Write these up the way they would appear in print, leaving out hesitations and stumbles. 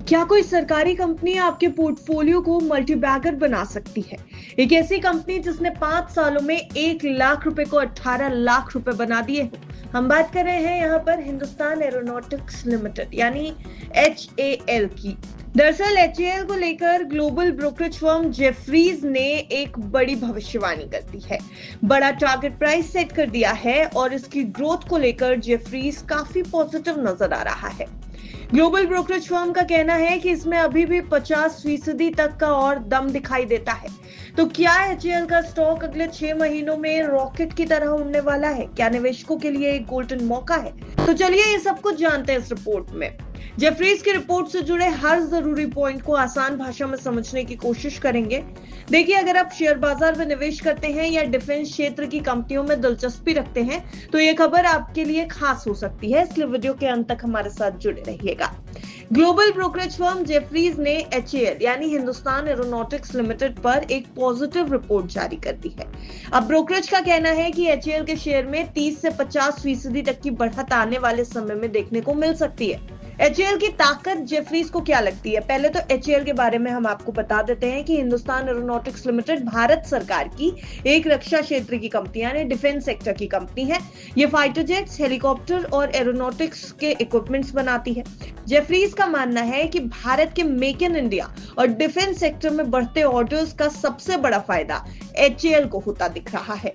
क्या कोई सरकारी कंपनी आपके पोर्टफोलियो को मल्टीबैगर बना सकती है? एक ऐसी कंपनी जिसने 5 सालों में 1 लाख रुपए को 18 लाख रुपए बना दिए हो। हम बात कर रहे हैं यहाँ पर हिंदुस्तान एरोनॉटिक्स लिमिटेड यानी HAL की। दरअसल HAL को लेकर ग्लोबल ब्रोकरेज फर्म जेफरीज ने एक बड़ी भविष्यवाणी कर दी है। बड़ा टारगेट प्राइस सेट कर दिया है और इसकी ग्रोथ को लेकर जेफरीज काफी पॉजिटिव नजर आ रहा है। ग्लोबल ब्रोकरेज फर्म का कहना है कि इसमें अभी भी 50% तक का और दम दिखाई देता है। तो क्या HAL का स्टॉक अगले 6 महीनों में रॉकेट की तरह उड़ने वाला है? क्या निवेशकों के लिए एक गोल्डन मौका है? तो चलिए ये सब कुछ जानते हैं इस रिपोर्ट में। जेफरीज की रिपोर्ट से जुड़े हर जरूरी पॉइंट को आसान भाषा में समझने की कोशिश करेंगे। देखिए, अगर आप शेयर बाजार में निवेश करते हैं या डिफेंस क्षेत्र की कंपनियों में दिलचस्पी रखते हैं तो ये खबर आपके लिए खास हो सकती है, इसलिए वीडियो के अंत तक हमारे साथ जुड़े रहिएगा। ग्लोबल ब्रोकरेज फर्म जेफरीज ने HAL यानी हिंदुस्तान एरोनॉटिक्स लिमिटेड पर एक पॉजिटिव रिपोर्ट जारी कर दी है। अब ब्रोकरेज का कहना है कि HAL के शेयर में 30 से 50% तक की बढ़त आने वाले समय में देखने को मिल सकती है। HAL की ताकत जेफरीज को क्या लगती है? पहले तो HAL के बारे में हम आपको बता देते हैं कि हिंदुस्तान एरोनॉटिक्स लिमिटेड भारत सरकार की एक रक्षा क्षेत्र की कंपनी यानी डिफेंस सेक्टर की कंपनी है। ये फाइटर जेट्स, हेलीकॉप्टर और एरोनॉटिक्स के इक्विपमेंट्स बनाती है। जेफरीज का मानना है कि भारत के मेक इन इंडिया और डिफेंस सेक्टर में बढ़ते ऑर्डर्स का सबसे बड़ा फायदा HAL को होता दिख रहा है।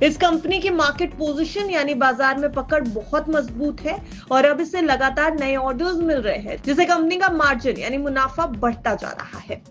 इस कंपनी की मार्केट पोजीशन यानी बाजार में पकड़ बहुत मजबूत है और अब इसे लगातार नए ऑर्डर्स मिल रहे हैं, जिससे कंपनी का मार्जिन यानी मुनाफा बढ़ता जा रहा है।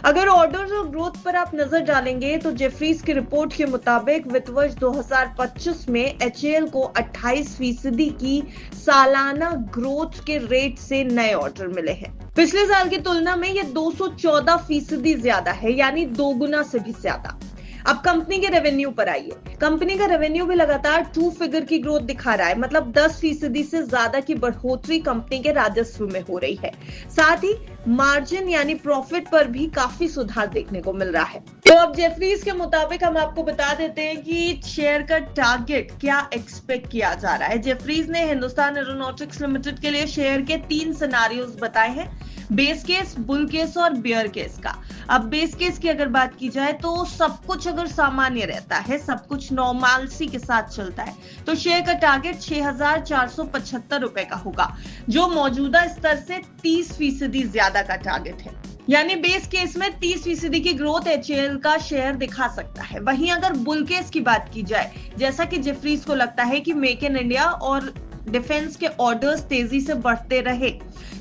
अगर ऑर्डर्स और ग्रोथ पर आप नजर डालेंगे तो जेफरीज की रिपोर्ट के मुताबिक वित्त वर्ष 2025 में HAL को 28% की सालाना ग्रोथ के रेट से नए ऑर्डर मिले हैं। पिछले साल की तुलना में यह 214% ज्यादा है, यानी 2 गुना से भी ज्यादा। अब कंपनी के रेवेन्यू पर आइए। कंपनी का रेवेन्यू भी लगातार 2 फिगर की ग्रोथ दिखा रहा है, मतलब 10% से ज्यादा की बढ़ोतरी कंपनी के राजस्व में हो रही है। साथ ही मार्जिन यानी प्रॉफिट पर भी काफी सुधार देखने को मिल रहा है। तो अब जेफरीज के मुताबिक हम आपको बता देते हैं कि शेयर का टारगेट क्या एक्सपेक्ट किया जा रहा है। जेफरीज ने हिंदुस्तान एरोनॉटिक्स लिमिटेड के लिए शेयर के 3 सिनेरियोज बताए हैं, बेस केस, बुल केस और बियर केस का। अब बेस केस की अगर बात की जाए तो सब कुछ अगर सामान्य रहता है, सब कुछ नॉर्मलसी के साथ चलता है, तो शेयर का टारगेट 6,475 रुपए का होगा, जो मौजूदा स्तर से 30% ज्यादा का टारगेट है। यानी बेस केस में 30% की ग्रोथ HAL का शेयर दिखा सकता है। वहीं अगर बुल केस की बात की जाए, जैसा कि जेफरीज को लगता है कि मेक इन इंडिया और डिफेंस के ऑर्डर्स तेजी से बढ़ते रहे,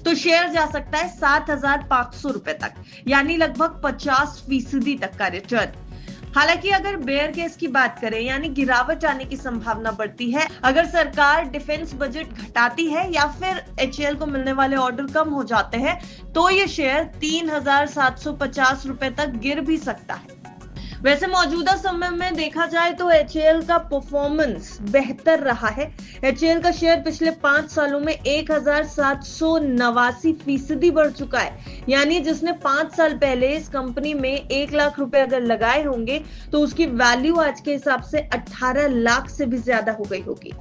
तो शेयर जा सकता है 7,500 रुपए तक, यानी लगभग 50% तक का रिटर्न। हालांकि अगर बेयर केस की बात करें, यानी गिरावट आने की संभावना बढ़ती है, अगर सरकार डिफेंस बजट घटाती है या फिर HAL को मिलने वाले ऑर्डर कम हो जाते हैं, तो ये शेयर 3,750 रुपए तक गिर भी सकता है। वैसे मौजूदा समय में देखा जाए तो HAL का परफॉर्मेंस बेहतर रहा है। HAL का शेयर पिछले 5 सालों में 1,789% बढ़ चुका है, यानी जिसने 5 साल पहले इस कंपनी में 1 लाख रुपए अगर लगाए होंगे तो उसकी वैल्यू आज के हिसाब से 18 लाख से भी ज्यादा हो गई होगी।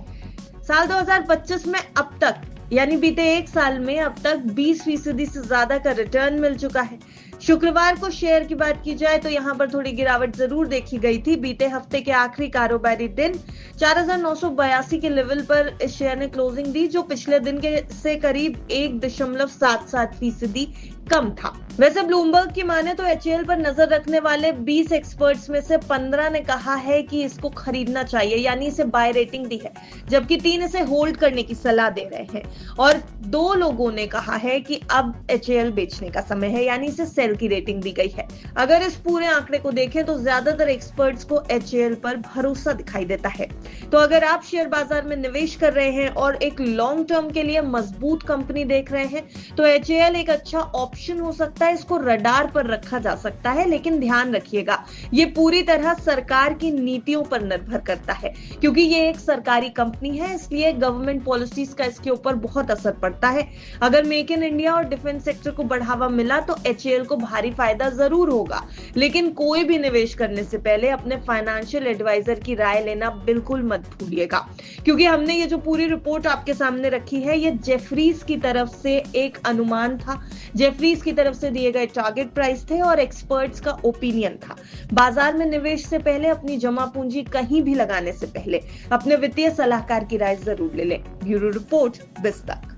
साल 2025 में अब तक यानी बीते 1 साल में अब तक 20% से ज्यादा का रिटर्न मिल चुका है। शुक्रवार को शेयर की बात की जाए तो यहां पर थोड़ी गिरावट जरूर देखी गई थी। बीते हफ्ते के आखिरी कारोबारी दिन 4,982 के लेवल पर इस शेयर ने क्लोजिंग दी, जो पिछले दिन के से करीब 1.77% कम था। वैसे ब्लूमबर्ग की माने तो HAL पर नजर रखने वाले 20 एक्सपर्ट्स में से 15 ने कहा है कि इसको खरीदना चाहिए, यानी इसे बाय रेटिंग दी है, जबकि 3 इसे होल्ड करने की सलाह दे रहे हैं और 2 लोगों ने कहा है कि अब HAL बेचने का समय है, यानी इसे सेल की रेटिंग दी गई है। अगर इस पूरे आंकड़े को देखें तो ज्यादातर एक्सपर्ट्स को HAL पर भरोसा दिखाई देता है। तो अगर आप शेयर बाजार में निवेश कर रहे हैं और एक लॉन्ग टर्म के लिए मजबूत कंपनी देख रहे हैं तो HAL एक अच्छा ऑप्शन हो सकता है। इसको रडार पर रखा जा सकता है, लेकिन ध्यान रखिएगा ये पूरी तरह सरकार की नीतियों पर निर्भर करता है, क्योंकि ये एक सरकारी कंपनी है, इसलिए गवर्नमेंट पॉलिसीज का इसके ऊपर बहुत असर पड़ता है। अगर मेक इन इंडिया और डिफेंस सेक्टर को बढ़ावा मिला तो HAL को भारी फायदा जरूर होगा, लेकिन कोई भी निवेश करने से पहले अपने फाइनेंशियल एडवाइजर की राय लेना बिल्कुल मत भूलिएगा, क्योंकि हमने ये जो पूरी रिपोर्ट आपके सामने रखी है, ये जेफरीज की तरफ से एक अनुमान था, जेफरीज की तरफ से दिए गए टारगेट प्राइस थे और एक्सपर्ट्स का ओपिनियन था। बाजार में निवेश से पहले, अपनी जमा पूंजी कहीं भी लगाने से पहले अपने वित्तीय सलाहकार की राय जरूर ले लें। Bureau report, बिस्तक।